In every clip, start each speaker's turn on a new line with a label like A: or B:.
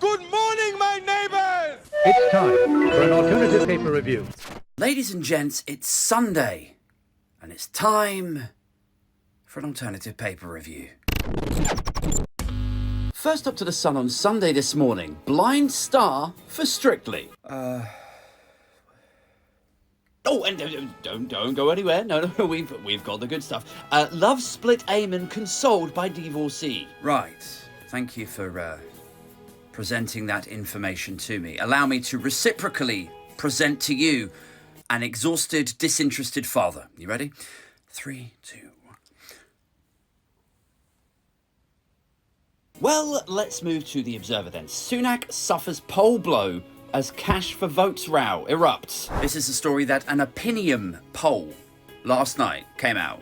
A: Good morning, my neighbors!
B: It's time for an alternative paper review.
C: Ladies and gents, it's Sunday, and it's time for an alternative paper review. First up to the Sun on Sunday this morning, blind star for Strictly. Oh, and don't go anywhere. No, we've got the good stuff. Love split Eamon consoled by divorcee. Right. Thank you for presenting that information to me. Allow me to reciprocally present to you an exhausted, disinterested father. You ready? 3, 2, 1. Well, let's move to the Observer then. Sunak suffers poll blow as cash for votes row erupts. This is a story that an Opinium poll last night came out.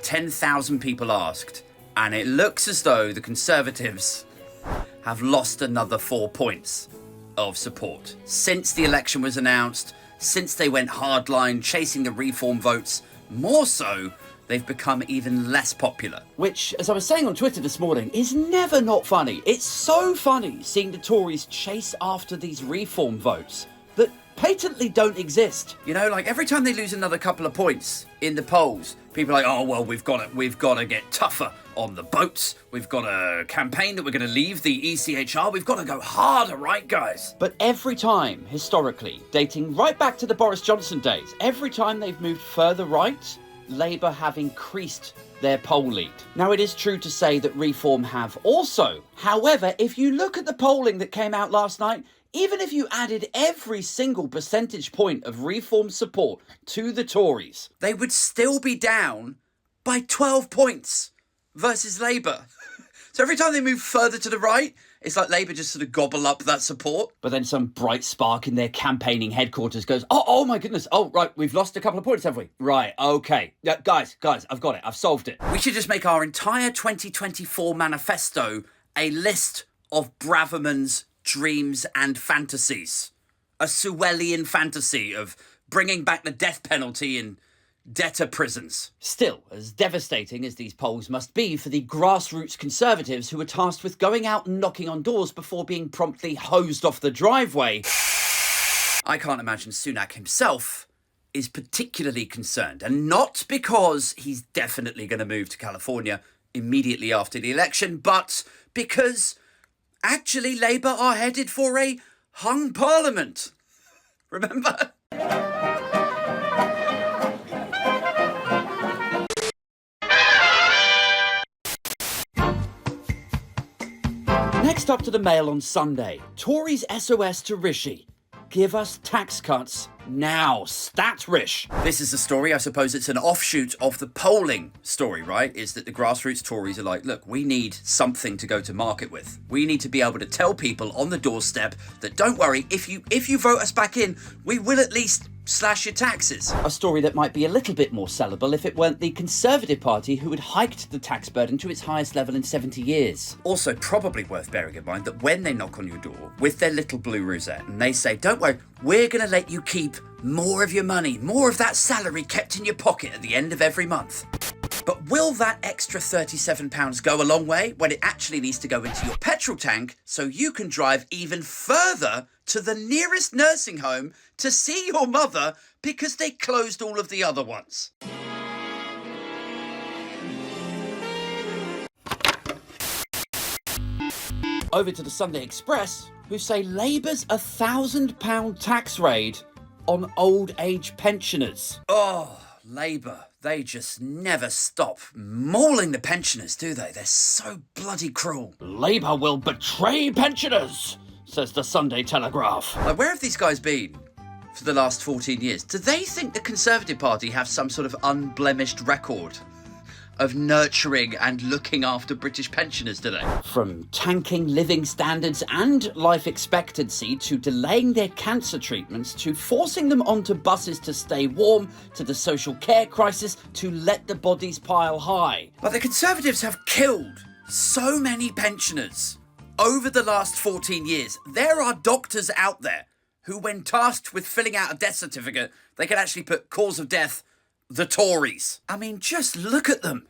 C: 10,000 people asked, and it looks as though the Conservatives have lost another 4 points of support. Since the election was announced, since they went hardline, chasing the reform votes, more so, they've become even less popular. Which, as I was saying on Twitter this morning, is never not funny. It's so funny seeing the Tories chase after these reform votes that patently don't exist. You know, like every time they lose another couple of points in the polls, people are like, oh, well, we've got to get tougher on the boats. We've got a campaign that we're going to leave the ECHR. We've got to go harder, right, guys? But every time, historically, dating right back to the Boris Johnson days, every time they've moved further right, Labour have increased their poll lead. Now, it is true to say that Reform have also. However, if you look at the polling that came out last night, even if you added every single percentage point of Reform support to the Tories, they would still be down by 12 points versus Labour. So every time they move further to the right, it's like Labour just sort of gobble up that support. But then some bright spark in their campaigning headquarters goes, oh my goodness. Oh, right, we've lost a couple of points, have we? Right, okay. Yeah, guys, I've got it. I've solved it. We should just make our entire 2024 manifesto a list of Braverman's dreams and fantasies. A Sewellian fantasy of bringing back the death penalty in debtor prisons. Still, as devastating as these polls must be for the grassroots Conservatives who were tasked with going out and knocking on doors before being promptly hosed off the driveway, I can't imagine Sunak himself is particularly concerned. And not because he's definitely going to move to California immediately after the election, but because actually Labour are headed for a hung parliament. Remember? Next up to the Mail on Sunday. Tories SOS to Rishi. Give us tax cuts now. Stat Rish. This is a story, I suppose it's an offshoot of the polling story, right? Is that the grassroots Tories are like, look, we need something to go to market with. We need to be able to tell people on the doorstep that don't worry, if you vote us back in, we will at least slash your taxes. A story that might be a little bit more sellable if it weren't the Conservative Party who had hiked the tax burden to its highest level in 70 years. Also, probably worth bearing in mind that when they knock on your door with their little blue rosette and they say, don't worry, we're going to let you keep more of your money, more of that salary kept in your pocket at the end of every month. But will that extra £37 go a long way when it actually needs to go into your petrol tank so you can drive even further to the nearest nursing home to see your mother because they closed all of the other ones? Over to the Sunday Express, who say Labour's £1,000 tax raid on old age pensioners. Oh, Labour, they just never stop mauling the pensioners, do they? They're so bloody cruel. Labour will betray pensioners, says the Sunday Telegraph. Like, where have these guys been for the last 14 years? Do they think the Conservative Party have some sort of unblemished record of nurturing and looking after British pensioners, do they? From tanking living standards and life expectancy to delaying their cancer treatments to forcing them onto buses to stay warm to the social care crisis to let the bodies pile high. But the Conservatives have killed so many pensioners over the last 14 years. There are doctors out there who, when tasked with filling out a death certificate, they can actually put cause of death, the Tories. I mean, just look at them.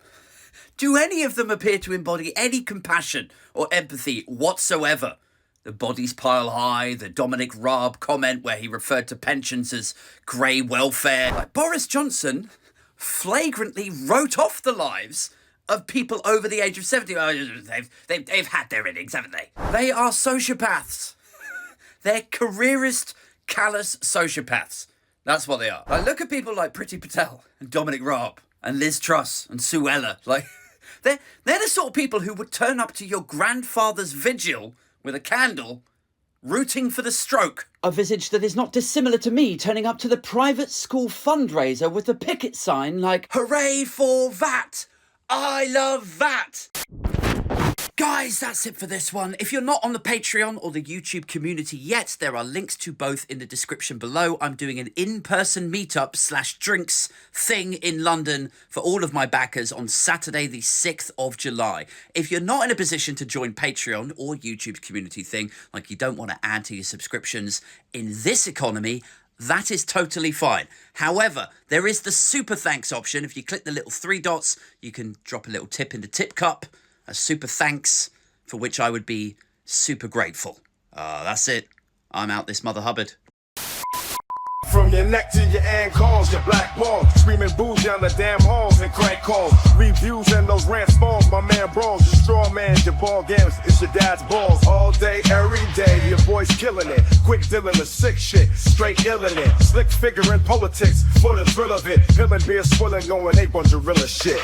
C: Do any of them appear to embody any compassion or empathy whatsoever The bodies pile high, the Dominic Raab comment where he referred to pensions as grey welfare. Like Boris Johnson flagrantly wrote off the lives of people over the age of 70. They've had their innings, haven't they? They are sociopaths. They're careerist, callous sociopaths. That's what they are. Like, look at people like Priti Patel and Dominic Raab and Liz Truss and Sue Ella. Like, they're the sort of people who would turn up to your grandfather's vigil with a candle, rooting for the stroke. A visage that is not dissimilar to me turning up to the private school fundraiser with a picket sign like, "Hooray for VAT! I love VAT!" Guys, that's it for this one. If you're not on the Patreon or the YouTube community yet, there are links to both in the description below. I'm doing an in-person meetup / drinks thing in London for all of my backers on Saturday, the 6th of July. If you're not in a position to join Patreon or YouTube community thing, like you don't want to add to your subscriptions in this economy, that is totally fine. However, there is the super thanks option. If you click the little 3 dots, you can drop a little tip in the tip cup. A super thanks, for which I would be super grateful. That's it. I'm out this Mother Hubbard.
A: From your neck to your ankles, your black balls screaming booze down the damn halls and crank calls. Reviews and those rant balls, my man brawls. Your straw man, your ball games, it's your dad's balls. All day, every day, your boy's killing it. Quick dealing the sick shit, straight illin' it. Slick figure in politics, for the thrill of it. Pillin' beer, swillin', going ape on gorilla shit.